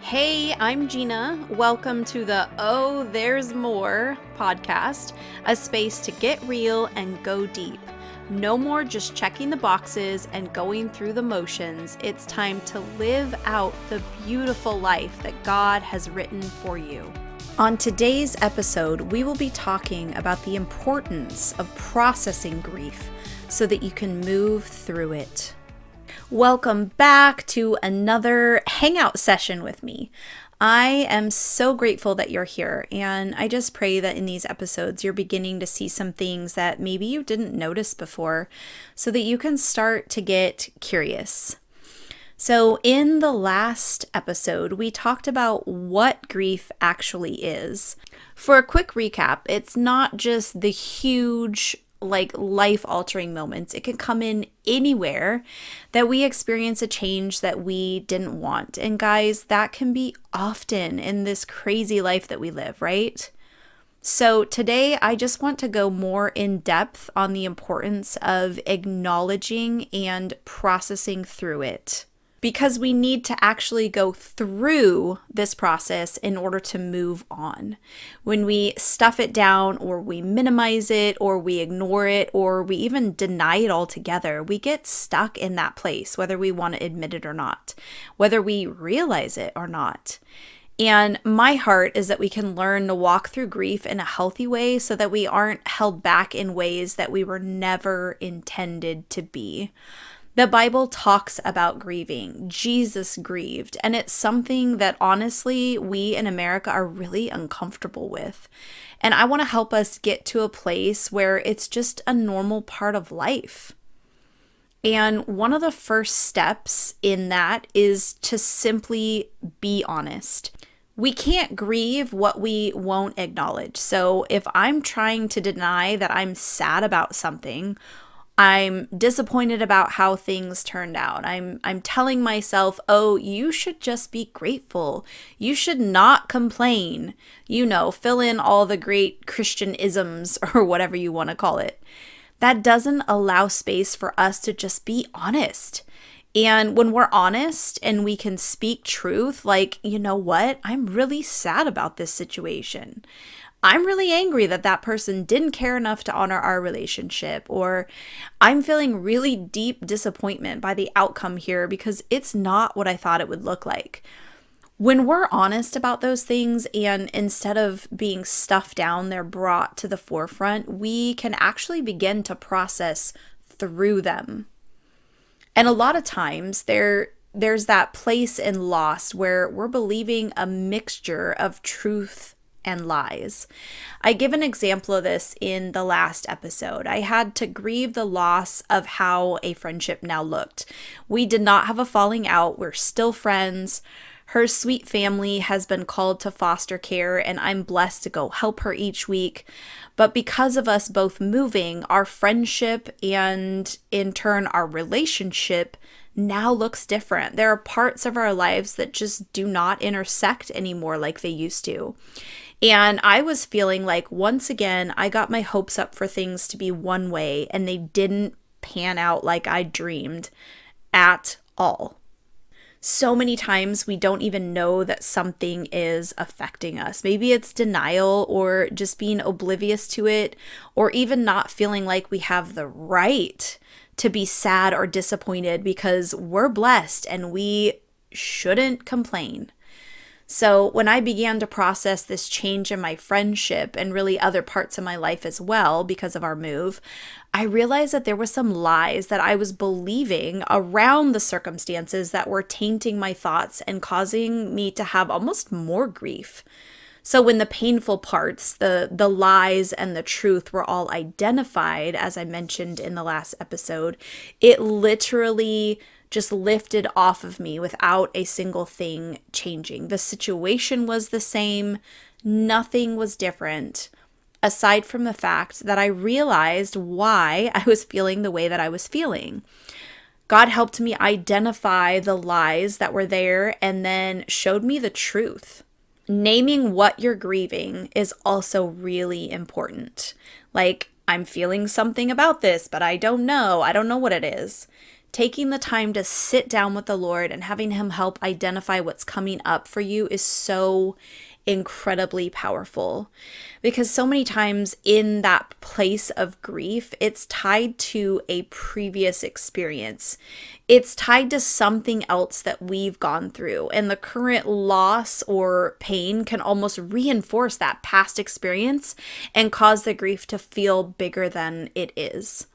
Hey, I'm Gina. Welcome to the Oh, There's More podcast, a space to get real and go deep. No more just checking the boxes and going through the motions. It's time to live out the beautiful life that God has written for you. On today's episode, we will be talking about the importance of processing grief so that you can move through it. Welcome back to another hangout session with me. I am so grateful that you're here, and I just pray that in these episodes you're beginning to see some things that maybe you didn't notice before so that you can start to get curious. So in the last episode, we talked about what grief actually is. For a quick recap, it's not just the huge life-altering moments. It can come in anywhere that we experience a change that we didn't want. And guys, that can be often in this crazy life that we live, right? So today, I just want to go more in depth on the importance of acknowledging and processing through it. Because we need to actually go through this process in order to move on. When we stuff it down or we minimize it or we ignore it or we even deny it altogether, we get stuck in that place, whether we want to admit it or not, whether we realize it or not. And my heart is that we can learn to walk through grief in a healthy way so that we aren't held back in ways that we were never intended to be. The Bible talks about grieving. Jesus grieved, and it's something that honestly we in America are really uncomfortable with. And I want to help us get to a place where it's just a normal part of life. And one of the first steps in that is to simply be honest. We can't grieve what we won't acknowledge. So if I'm trying to deny that I'm sad about something, I'm disappointed about how things turned out. I'm telling myself, oh, you should just be grateful. You should not complain. Fill in all the great Christian isms or whatever you want to call it. That doesn't allow space for us to just be honest. And when we're honest and we can speak truth, you know what? I'm really sad about this situation. I'm really angry that that person didn't care enough to honor our relationship, or I'm feeling really deep disappointment by the outcome here because it's not what I thought it would look like. When we're honest about those things and instead of being stuffed down, they're brought to the forefront, we can actually begin to process through them. And a lot of times there's that place in loss where we're believing a mixture of truth and lies. I give an example of this in the last episode. I had to grieve the loss of how a friendship now looked. We did not have a falling out. We're still friends. Her sweet family has been called to foster care, and I'm blessed to go help her each week. But because of us both moving, our friendship and in turn our relationship now looks different. There are parts of our lives that just do not intersect anymore like they used to. And I was feeling like once again, I got my hopes up for things to be one way and they didn't pan out like I dreamed at all. So many times we don't even know that something is affecting us. Maybe it's denial or just being oblivious to it, or even not feeling like we have the right to be sad or disappointed because we're blessed and we shouldn't complain. So when I began to process this change in my friendship and really other parts of my life as well because of our move, I realized that there were some lies that I was believing around the circumstances that were tainting my thoughts and causing me to have almost more grief. So when the painful parts, the lies and the truth were all identified, as I mentioned in the last episode, it literally just lifted off of me without a single thing changing. The situation was the same. Nothing was different, aside from the fact that I realized why I was feeling the way that I was feeling. God helped me identify the lies that were there and then showed me the truth. Naming what you're grieving is also really important. I'm feeling something about this, but I don't know what it is. Taking the time to sit down with the Lord and having Him help identify what's coming up for you is so incredibly powerful, because so many times in that place of grief, it's tied to a previous experience. It's tied to something else that we've gone through, and the current loss or pain can almost reinforce that past experience and cause the grief to feel bigger than it is.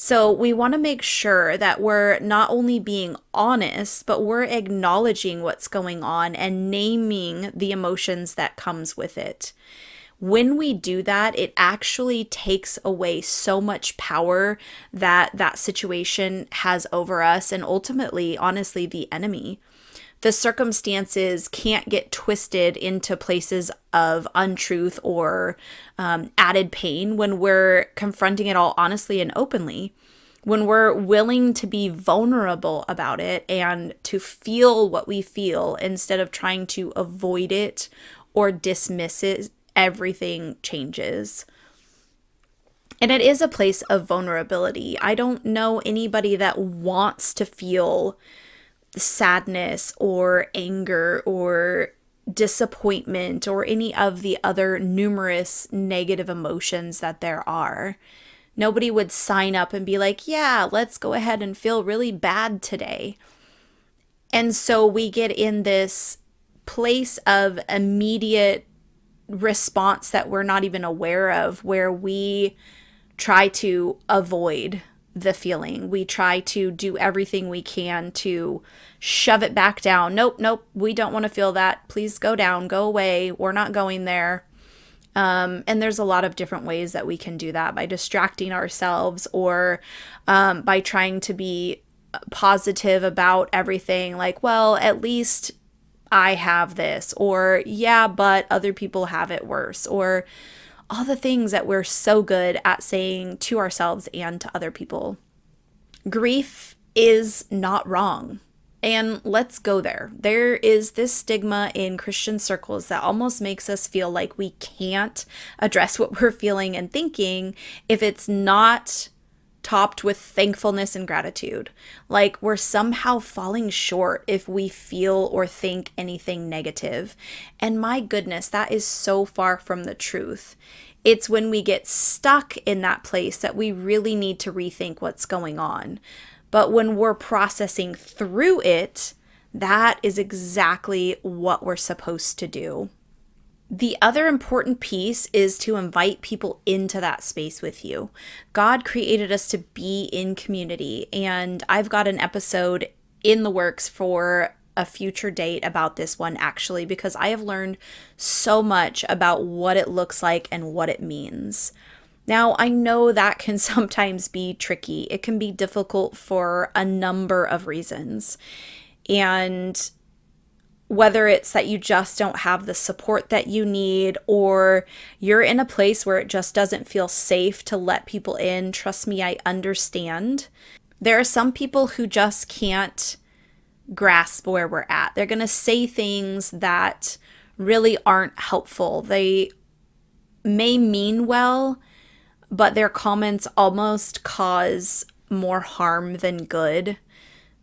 So we want to make sure that we're not only being honest, but we're acknowledging what's going on and naming the emotions that comes with it. When we do that, it actually takes away so much power that that situation has over us, and ultimately, honestly, the enemy. The circumstances can't get twisted into places of untruth or added pain when we're confronting it all honestly and openly. When we're willing to be vulnerable about it and to feel what we feel instead of trying to avoid it or dismiss it, everything changes. And it is a place of vulnerability. I don't know anybody that wants to feel sadness or anger or disappointment or any of the other numerous negative emotions that there are. Nobody would sign up and be like, yeah, let's go ahead and feel really bad today. And so we get in this place of immediate response that we're not even aware of, where we try to avoid the feeling. We try to do everything we can to shove it back down. Nope, we don't want to feel that. Please go down, go away. We're not going there. And there's a lot of different ways that we can do that, by distracting ourselves or by trying to be positive about everything. Like, well, at least I have this, or yeah, but other people have it worse, or all the things that we're so good at saying to ourselves and to other people. Grief is not wrong. And let's go there. There is this stigma in Christian circles that almost makes us feel like we can't address what we're feeling and thinking if it's not topped with thankfulness and gratitude. Like we're somehow falling short if we feel or think anything negative. And my goodness, that is so far from the truth. It's when we get stuck in that place that we really need to rethink what's going on. But when we're processing through it, that is exactly what we're supposed to do. The other important piece is to invite people into that space with you. God created us to be in community, and I've got an episode in the works for a future date about this one, actually, because I have learned so much about what it looks like and what it means. Now, I know that can sometimes be tricky. It can be difficult for a number of reasons. And whether it's that you just don't have the support that you need, or you're in a place where it just doesn't feel safe to let people in, trust me, I understand. There are some people who just can't grasp where we're at. They're going to say things that really aren't helpful. They may mean well, but their comments almost cause more harm than good.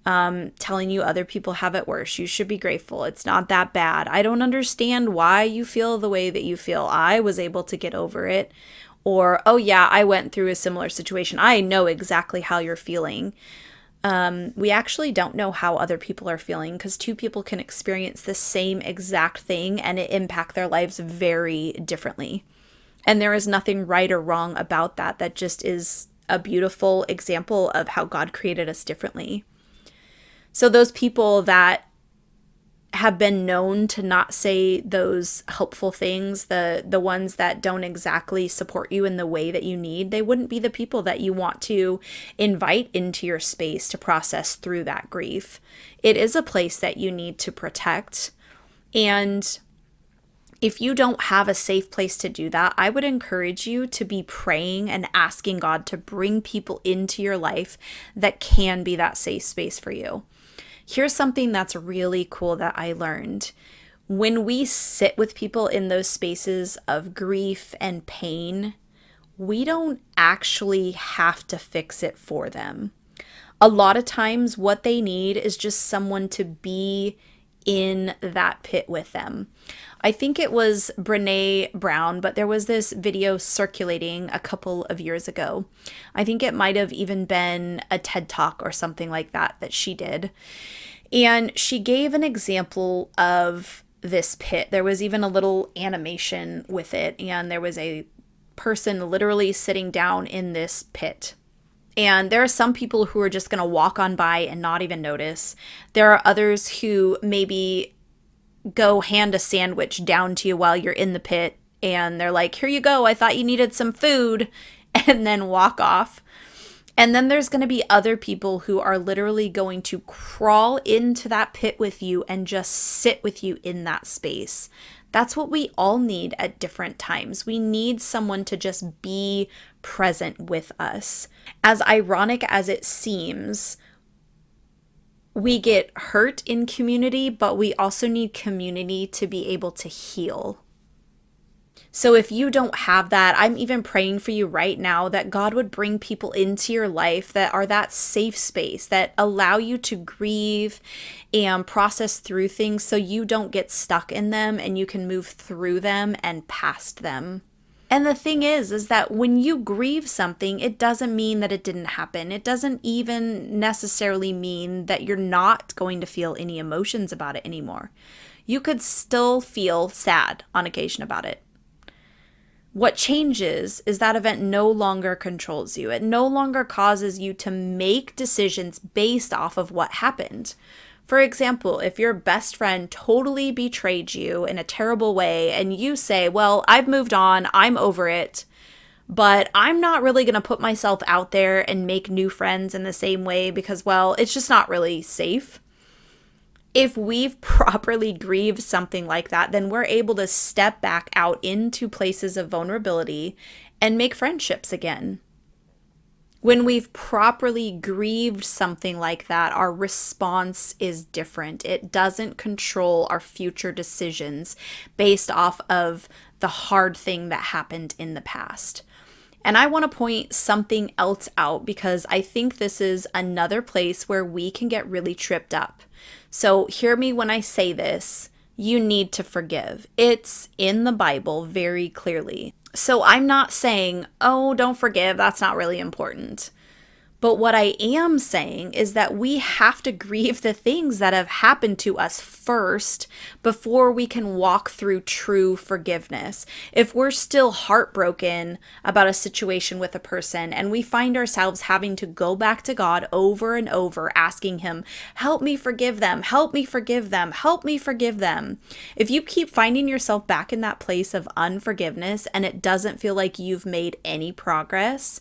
Telling you other people have it worse. You should be grateful. It's not that bad. I don't understand why you feel the way that you feel. I was able to get over it. Or, oh yeah, I went through a similar situation. I know exactly how you're feeling. We actually don't know how other people are feeling, because two people can experience the same exact thing and it impact their lives very differently. And there is nothing right or wrong about that. That just is a beautiful example of how God created us differently. So those people that have been known to not say those helpful things, the ones that don't exactly support you in the way that you need, they wouldn't be the people that you want to invite into your space to process through that grief. It is a place that you need to protect. And if you don't have a safe place to do that, I would encourage you to be praying and asking God to bring people into your life that can be that safe space for you. Here's something that's really cool that I learned. When we sit with people in those spaces of grief and pain, we don't actually have to fix it for them. A lot of times, what they need is just someone to be in that pit with them. I think it was Brene Brown, but there was this video circulating a couple of years ago. I think it might have even been a TED Talk or something like that she did. And she gave an example of this pit. There was even a little animation with it, and there was a person literally sitting down in this pit. And there are some people who are just going to walk on by and not even notice. There are others who maybe go hand a sandwich down to you while you're in the pit, and they're like, here you go, I thought you needed some food, and then walk off. And then there's going to be other people who are literally going to crawl into that pit with you and just sit with you in that space. That's what we all need at different times. We need someone to just be present with us. As ironic as it seems, we get hurt in community, but we also need community to be able to heal. So if you don't have that, I'm even praying for you right now that God would bring people into your life that are that safe space, that allow you to grieve and process through things so you don't get stuck in them and you can move through them and past them. And the thing is that when you grieve something, it doesn't mean that it didn't happen. It doesn't even necessarily mean that you're not going to feel any emotions about it anymore. You could still feel sad on occasion about it. What changes is that event no longer controls you. It no longer causes you to make decisions based off of what happened. For example, if your best friend totally betrayed you in a terrible way and you say, well, I've moved on, I'm over it, but I'm not really going to put myself out there and make new friends in the same way because, well, it's just not really safe. If we've properly grieved something like that, then we're able to step back out into places of vulnerability and make friendships again. When we've properly grieved something like that, our response is different. It doesn't control our future decisions based off of the hard thing that happened in the past. And I want to point something else out because I think this is another place where we can get really tripped up. So hear me when I say this. You need to forgive. It's in the Bible very clearly. So I'm not saying, oh, don't forgive. That's not really important. But what I am saying is that we have to grieve the things that have happened to us first before we can walk through true forgiveness. If we're still heartbroken about a situation with a person and we find ourselves having to go back to God over and over, asking Him, help me forgive them, help me forgive them, help me forgive them. If you keep finding yourself back in that place of unforgiveness and it doesn't feel like you've made any progress,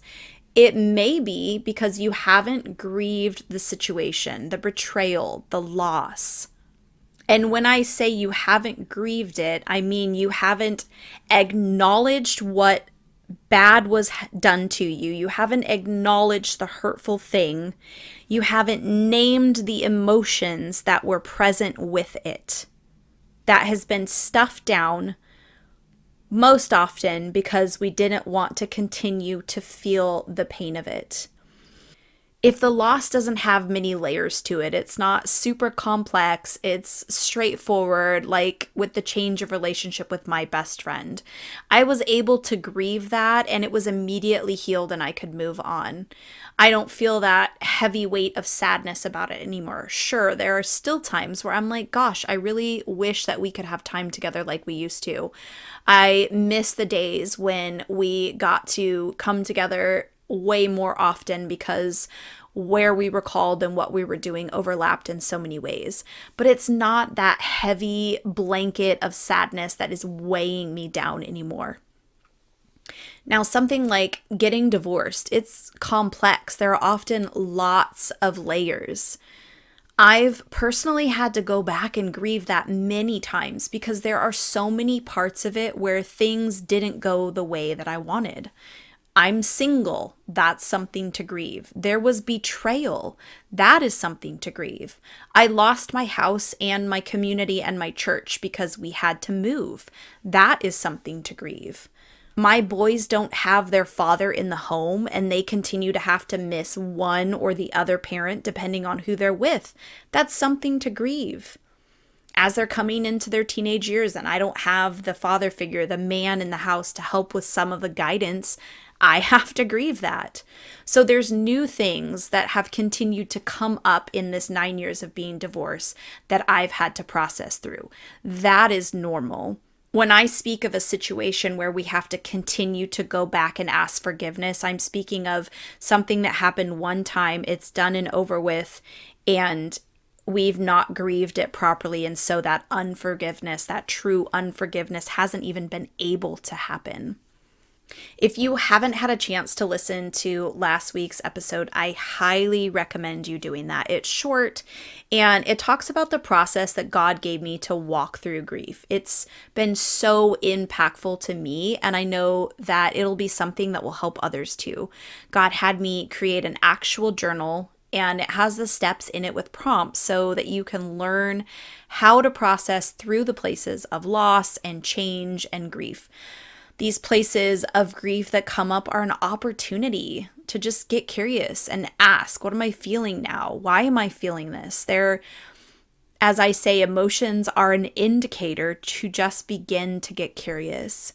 it may be because you haven't grieved the situation, the betrayal, the loss. And when I say you haven't grieved it, I mean you haven't acknowledged what bad was done to you. You haven't acknowledged the hurtful thing. You haven't named the emotions that were present with it. That has been stuffed down, most often because we didn't want to continue to feel the pain of it. If the loss doesn't have many layers to it, it's not super complex, it's straightforward, like with the change of relationship with my best friend. I was able to grieve that and it was immediately healed and I could move on. I don't feel that heavy weight of sadness about it anymore. Sure, there are still times where I'm like, gosh, I really wish that we could have time together like we used to. I miss the days when we got to come together way more often because where we were called and what we were doing overlapped in so many ways. But it's not that heavy blanket of sadness that is weighing me down anymore. Now, something like getting divorced, it's complex. There are often lots of layers. I've personally had to go back and grieve that many times because there are so many parts of it where things didn't go the way that I wanted. I'm single. That's something to grieve. There was betrayal. That is something to grieve. I lost my house and my community and my church because we had to move. That is something to grieve. My boys don't have their father in the home and they continue to have to miss one or the other parent depending on who they're with. That's something to grieve. As they're coming into their teenage years and I don't have the father figure, the man in the house to help with some of the guidance, I have to grieve that. So there's new things that have continued to come up in this 9 years of being divorced that I've had to process through. That is normal. When I speak of a situation where we have to continue to go back and ask forgiveness, I'm speaking of something that happened one time, it's done and over with, and we've not grieved it properly. And so that unforgiveness, that true unforgiveness, hasn't even been able to happen. If you haven't had a chance to listen to last week's episode, I highly recommend you doing that. It's short and it talks about the process that God gave me to walk through grief. It's been so impactful to me, and I know that it'll be something that will help others too. God had me create an actual journal, and it has the steps in it with prompts so that you can learn how to process through the places of loss and change and grief. These places of grief that come up are an opportunity to just get curious and ask, what am I feeling now? Why am I feeling this? As I say, emotions are an indicator to just begin to get curious.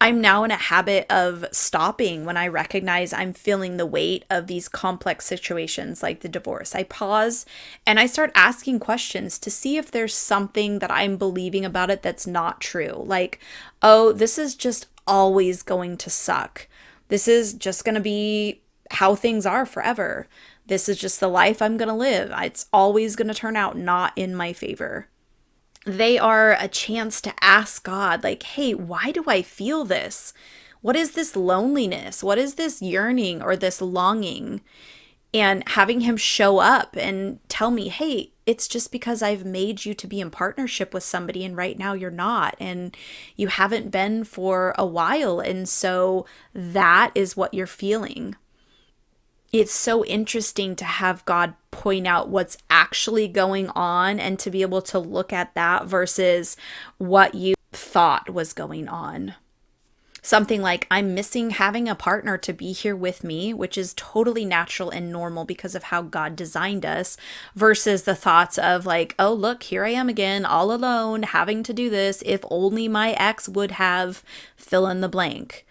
I'm now in a habit of stopping when I recognize I'm feeling the weight of these complex situations like the divorce. I pause and I start asking questions to see if there's something that I'm believing about it that's not true. Like, oh, this is just always going to suck. This is just going to be how things are forever. This is just the life I'm going to live. It's always going to turn out not in my favor. They are a chance to ask God, like, hey, why do I feel this? What is this loneliness? What is this yearning or this longing? And having him show up and tell me, hey, it's just because I've made you to be in partnership with somebody and right now you're not, and you haven't been for a while. And so that is what you're feeling. It's so interesting to have God point out what's actually going on and to be able to look at that versus what you thought was going on. Something like, I'm missing having a partner to be here with me, which is totally natural and normal because of how God designed us, versus the thoughts of like, oh, look, here I am again, all alone, having to do this. If only my ex would have fill in the blank.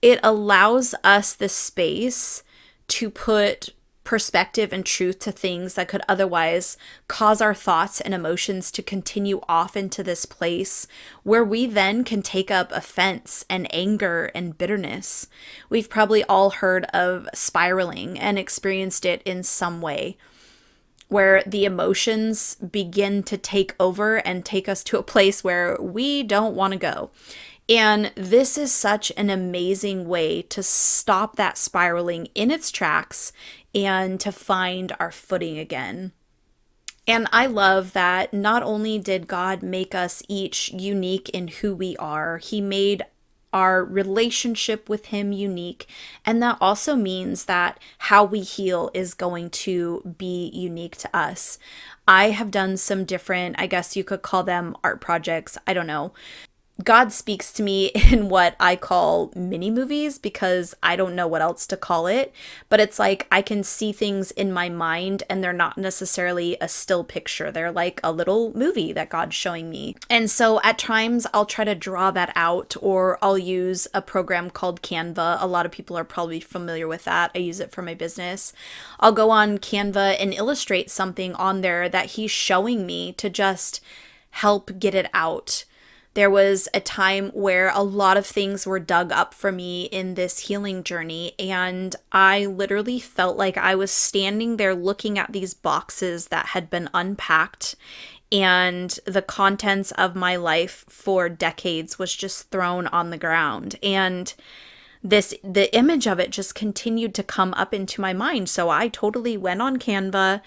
It allows us the space to put perspective and truth to things that could otherwise cause our thoughts and emotions to continue off into this place where we then can take up offense and anger and bitterness. We've probably all heard of spiraling and experienced it in some way, where the emotions begin to take over and take us to a place where we don't want to go. And this is such an amazing way to stop that spiraling in its tracks and to find our footing again. And I love that not only did God make us each unique in who we are, He made our relationship with Him unique. And that also means that how we heal is going to be unique to us. I have done some different, I guess you could call them art projects. I don't know. God speaks to me in what I call mini movies because I don't know what else to call it, but it's like I can see things in my mind and they're not necessarily a still picture. They're like a little movie that God's showing me. And so at times I'll try to draw that out, or I'll use a program called Canva. A lot of people are probably familiar with that. I use it for my business. I'll go on Canva and illustrate something on there that He's showing me to just help get it out. There was a time where a lot of things were dug up for me in this healing journey, and I literally felt like I was standing there looking at these boxes that had been unpacked, and the contents of my life for decades was just thrown on the ground. And the image of it just continued to come up into my mind. So I totally went on Canva.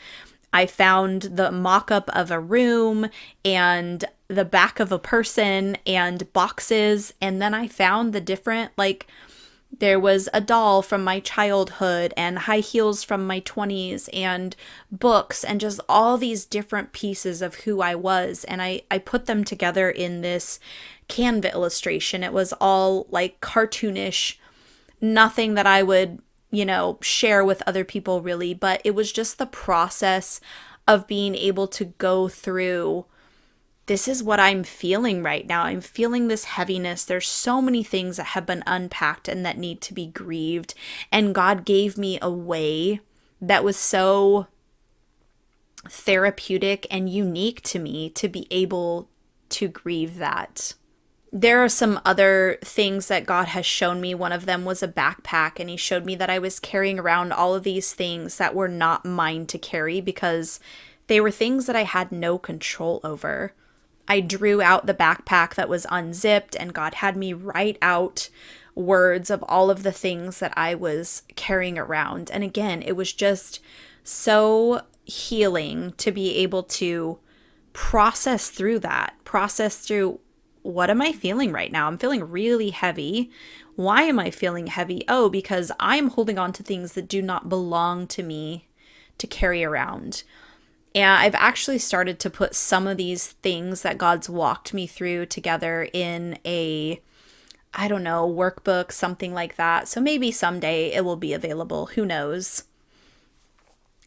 I found the mock-up of a room and the back of a person and boxes. And then I found the different There was a doll from my childhood and high heels from my 20s and books and just all these different pieces of who I was. And I put them together in this Canva illustration. It was all like cartoonish, nothing that I would, share with other people really, but it was just the process of being able to go through, this is what I'm feeling right now. I'm feeling this heaviness. There's so many things that have been unpacked and that need to be grieved. And God gave me a way that was so therapeutic and unique to me to be able to grieve that. There are some other things that God has shown me. One of them was a backpack, and he showed me that I was carrying around all of these things that were not mine to carry because they were things that I had no control over. I drew out the backpack that was unzipped, and God had me write out words of all of the things that I was carrying around. And again, it was just so healing to be able to process through that, process through, what am I feeling right now? I'm feeling really heavy. Why am I feeling heavy? Oh, because I'm holding on to things that do not belong to me to carry around. And I've actually started to put some of these things that God's walked me through together in a, workbook, something like that. So maybe someday it will be available. Who knows?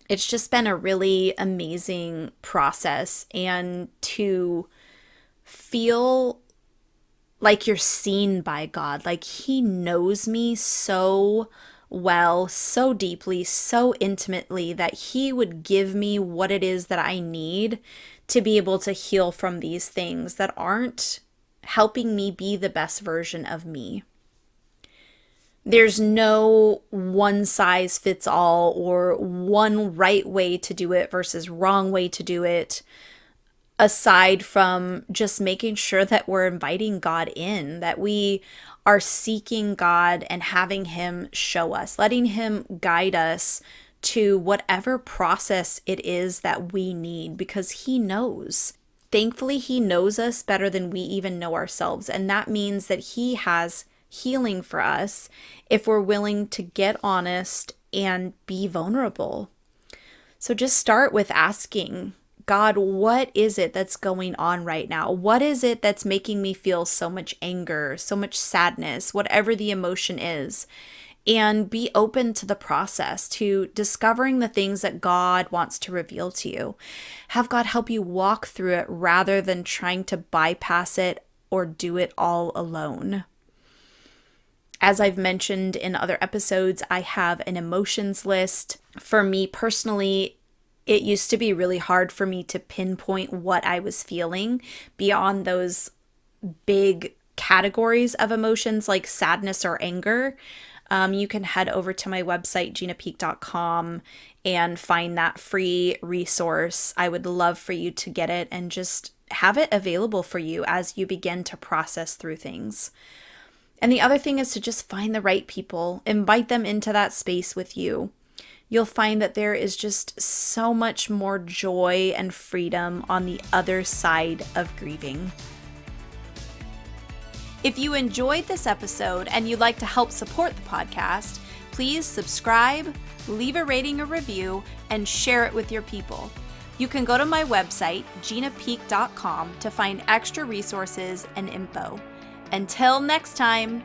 It's just been a really amazing process, and to feel like you're seen by God, like he knows me so well, so deeply, so intimately, that he would give me what it is that I need to be able to heal from these things that aren't helping me be the best version of me. There's no one size fits all or one right way to do it versus wrong way to do it, aside from just making sure that we're inviting God in, that we are seeking God and having him show us, letting him guide us to whatever process it is that we need, because he knows. Thankfully, he knows us better than we even know ourselves. And that means that he has healing for us if we're willing to get honest and be vulnerable. So just start with asking God, what is it that's going on right now? What is it that's making me feel so much anger, so much sadness, whatever the emotion is? And be open to the process, to discovering the things that God wants to reveal to you. Have God help you walk through it rather than trying to bypass it or do it all alone. As I've mentioned in other episodes, I have an emotions list. For me personally, it used to be really hard for me to pinpoint what I was feeling beyond those big categories of emotions like sadness or anger. You can head over to my website, ginapeak.com, and find that free resource. I would love for you to get it and just have it available for you as you begin to process through things. And the other thing is to just find the right people, invite them into that space with you. You'll find that there is just so much more joy and freedom on the other side of grieving. If you enjoyed this episode and you'd like to help support the podcast, please subscribe, leave a rating or review, and share it with your people. You can go to my website, ginapeak.com, to find extra resources and info. Until next time.